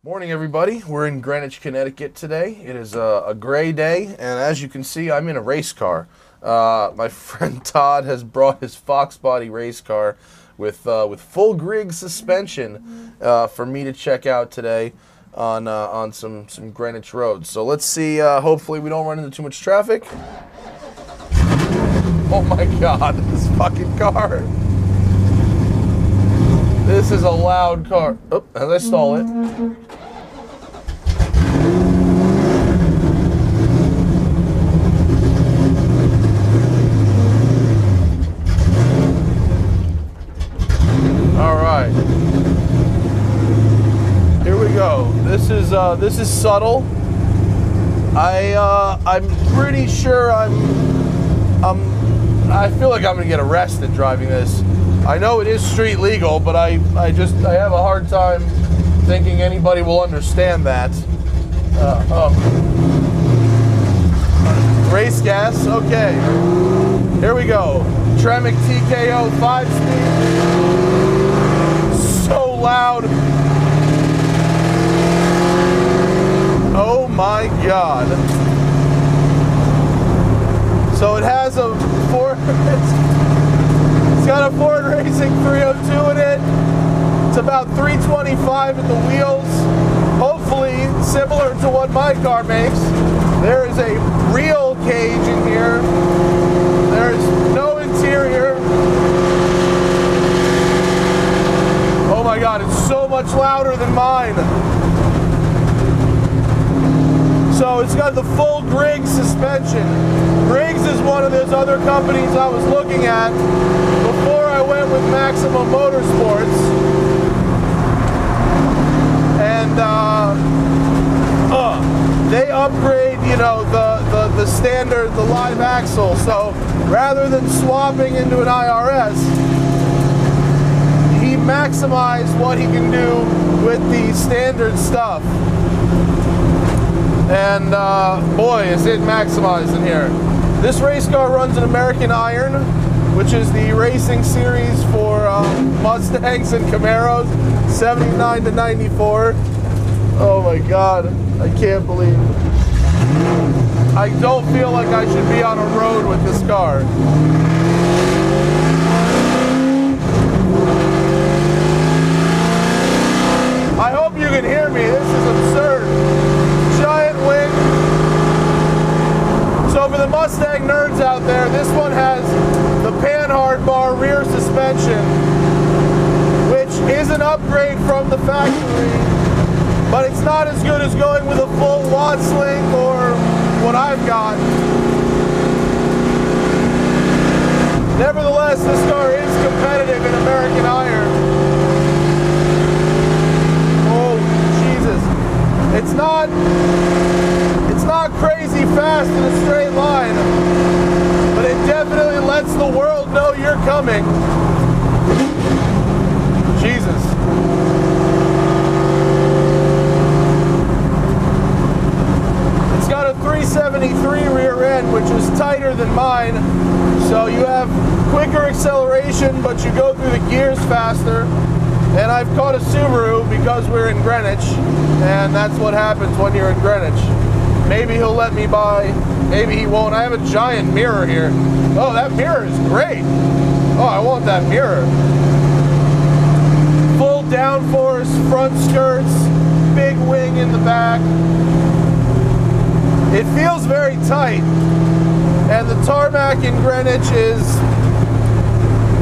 Morning, everybody. We're in Greenwich, Connecticut today. It is a gray day, and as you can see, I'm in a race car. My friend Todd has brought his Fox Body race car with full grig suspension for me to check out today on some Greenwich roads. So let's see. Hopefully, we don't run into too much traffic. Oh my God! This fucking car. This is a loud car. Oh, as I stall it. All right. Here we go. This is subtle. I'm pretty sure I feel like I'm gonna get arrested driving this. I know it is street legal, but I have a hard time thinking anybody will understand that. Race gas, okay. Here we go. Tremec TKO 5-speed. So loud. Oh my God. So it has a it's got a Ford Racing 302 in it. It's about 325 at the wheels. Hopefully similar to what my car makes. There is a real cage in here. There is no interior. Oh my God, it's so much louder than mine. So it's got the full grig suspension. Griggs is one of those other companies I was looking at before I went with Maximum Motorsports. And they upgrade, you know, the standard, the live axle. So rather than swapping into an IRS, he maximized what he can do with the standard stuff. And boy, is it maximized in here. This race car runs an American Iron, which is the racing series for Mustangs and Camaros, 79 to 94. Oh my God, I can't believe it. I don't feel like I should be on a road with this car. I hope you can hear me. This is absurd. Giant wing. So for the Mustang nerds out there, this one has the Panhard bar rear suspension, which is an upgrade from the factory, but it's not as good as going with a full Watsling or what I've got. Nevertheless, this car is competitive in American Iron. Oh, Jesus. It's not crazy fast in a straight line, but it definitely lets the world know you're coming. Jesus. It's got a 373 rear end, which is tighter than mine, so you have quicker acceleration, but you go through the gears faster. And I've caught a Subaru because we're in Greenwich, and that's what happens when you're in Greenwich. Maybe he'll let me buy, maybe he won't. I have a giant mirror here. Oh, that mirror is great. Oh, I want that mirror. Full downforce, front skirts, big wing in the back. It feels very tight, and the tarmac in Greenwich is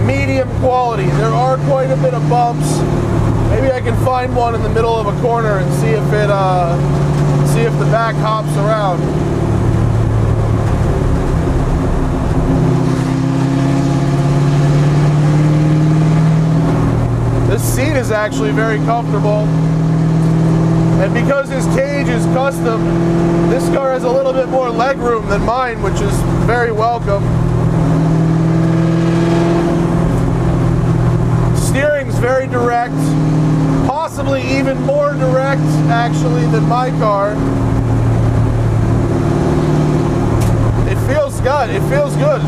medium quality. There are quite a bit of bumps. Maybe I can find one in the middle of a corner and see if it, see if the back hops around. This seat is actually very comfortable. And because his cage is custom, this car has a little bit more leg room than mine, which is very welcome. Steering's very direct, possibly even more direct actually than my car. It feels good. It feels good.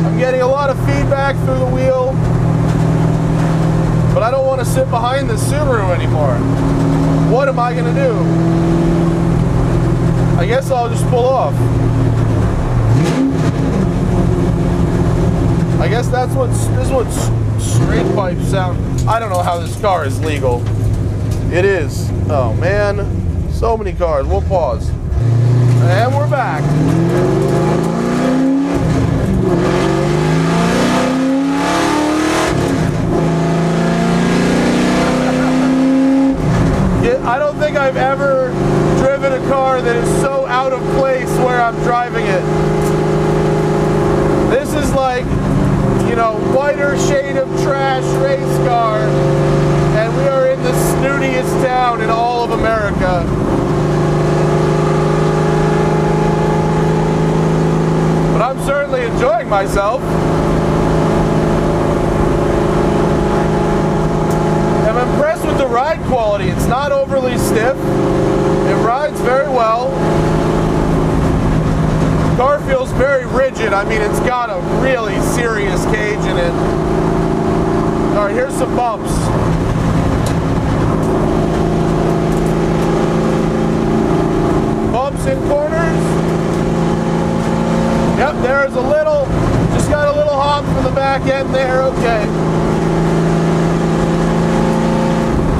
I'm getting a lot of feedback through the wheel. but I don't want to sit behind the Subaru anymore. What am I gonna do? I guess I'll just pull off. I guess this is what straight pipe sound. I don't know how this car is legal. It is. Oh man, so many cars. We'll pause. And we're back. I don't think I've ever driven a car that is so out of place where I'm driving it. This is like, you know, whiter shade of trash race car, and we are in the snootiest town in all of America. But I'm certainly enjoying myself. I'm impressed with the ride quality. It's not overly stiff. It rides very well. The car feels very rigid. I mean, it's got a really serious cage in it. All right, here's some bumps. Bumps in corners. Yep, there's a little, just got a little hop from the back end there. Okay.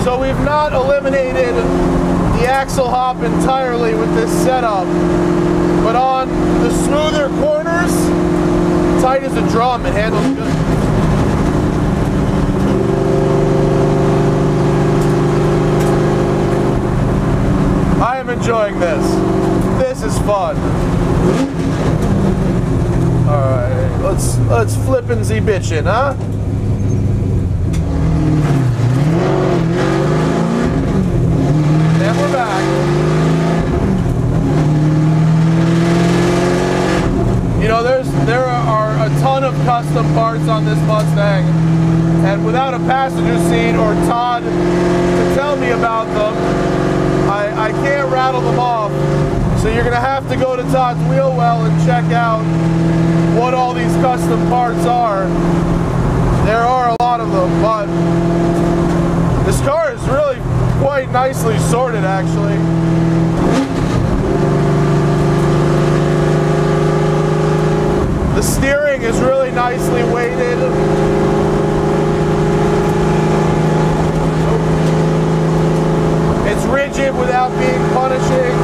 So we've not eliminated the axle hop entirely with this setup, but on the smoother corners, tight as a drum, it handles good. I am enjoying this. This is fun. All right, let's flippin' the bitchin', huh? And we're back. You know, there are a ton of custom parts on this Mustang, and without a passenger seat or Todd to tell me about them, I can't rattle them off. So you're gonna have to go to Todd's Wheel Well and check out what all these custom parts are. There are a lot of them, but this car is really quite nicely sorted, actually. The steering is really nicely weighted. It's rigid without being punishing.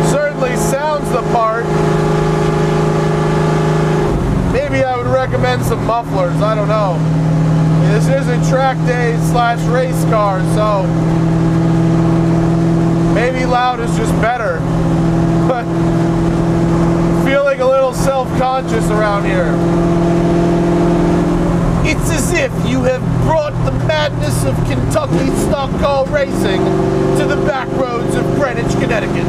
Certainly sounds the part. Maybe I would recommend some mufflers, I don't know. This is a track day / race car, so maybe loud is just better. But feeling a little self-conscious around here. It's as if you have brought the madness of Kentucky stock car racing to the back roads of Greenwich, Connecticut.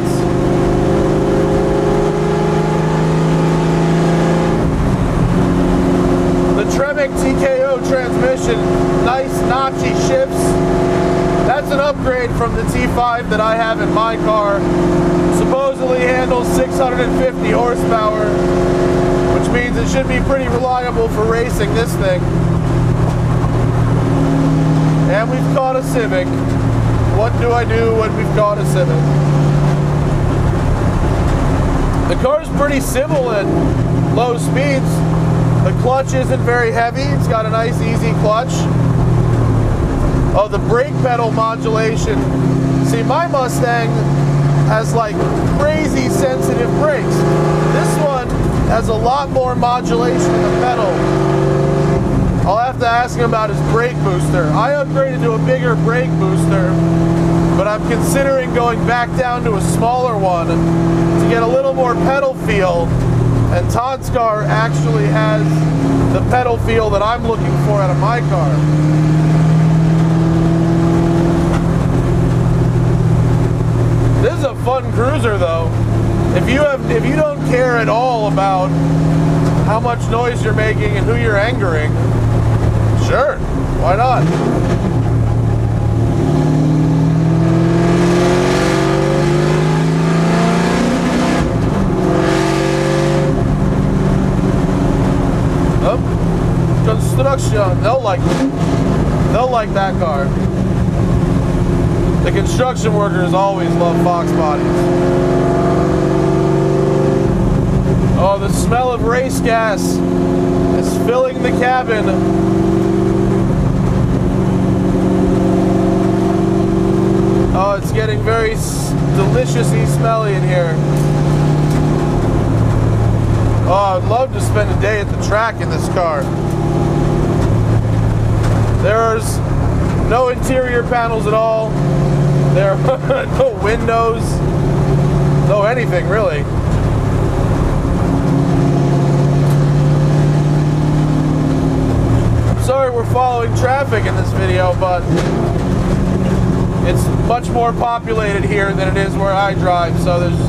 The Tremec TKO transmission, nice notchy shifts. That's an upgrade from the T5 that I have in my car. Supposedly handles 650 horsepower, which means it should be pretty reliable for racing this thing. And we've caught a Civic. What do I do when we've caught a Civic? The car's pretty civil at low speeds. The clutch isn't very heavy. It's got a nice easy clutch. Oh, the brake pedal modulation. See, my Mustang has like crazy sensitive brakes. This one has a lot more modulation in the pedal. I'll have to ask him about his brake booster. I upgraded to a bigger brake booster, but I'm considering going back down to a smaller one to get a little more pedal feel. And Todd's car actually has the pedal feel that I'm looking for out of my car. This is a fun cruiser, though. If you don't care at all about how much noise you're making and who you're angering, sure, why not? they'll like that car. The construction workers always love Fox bodies. Oh, the smell of race gas is filling the cabin. Oh, it's getting very deliciously smelly in here. Oh, I'd love to spend a day at the track in this car. There's no interior panels at all. There are no windows. No anything, really. I'm sorry we're following traffic in this video, but it's much more populated here than it is where I drive, so there's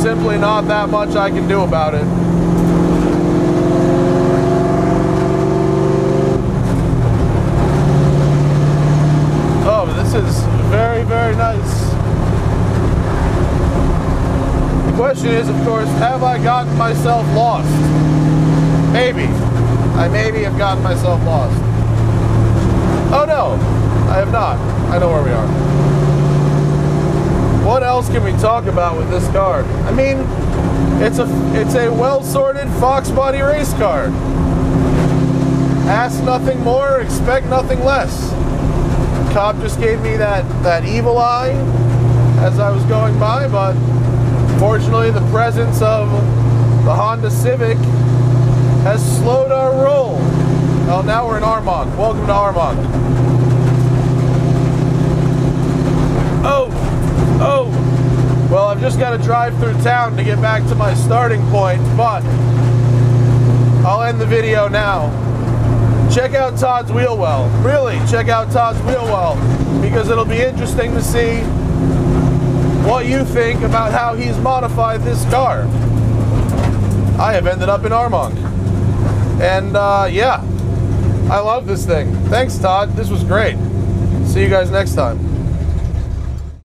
simply not that much I can do about it. Oh, this is very, very nice. The question is, of course, have I gotten myself lost? Maybe. I maybe have gotten myself lost. Oh no, I have not. I know where we are. What else can we talk about with this car? I mean, it's a well-sorted Fox body race car. Ask nothing more, expect nothing less. Cop just gave me that evil eye as I was going by, but fortunately the presence of the Honda Civic has slowed our roll. Well, now we're in Armonk. Welcome to Armonk. Oh! Well, I've just got to drive through town to get back to my starting point, but I'll end the video now. Check out Todd's wheel well. Really, check out Todd's wheel well, because it'll be interesting to see what you think about how he's modified this car. I have ended up in Armonk. And yeah, I love this thing. Thanks, Todd. This was great. See you guys next time.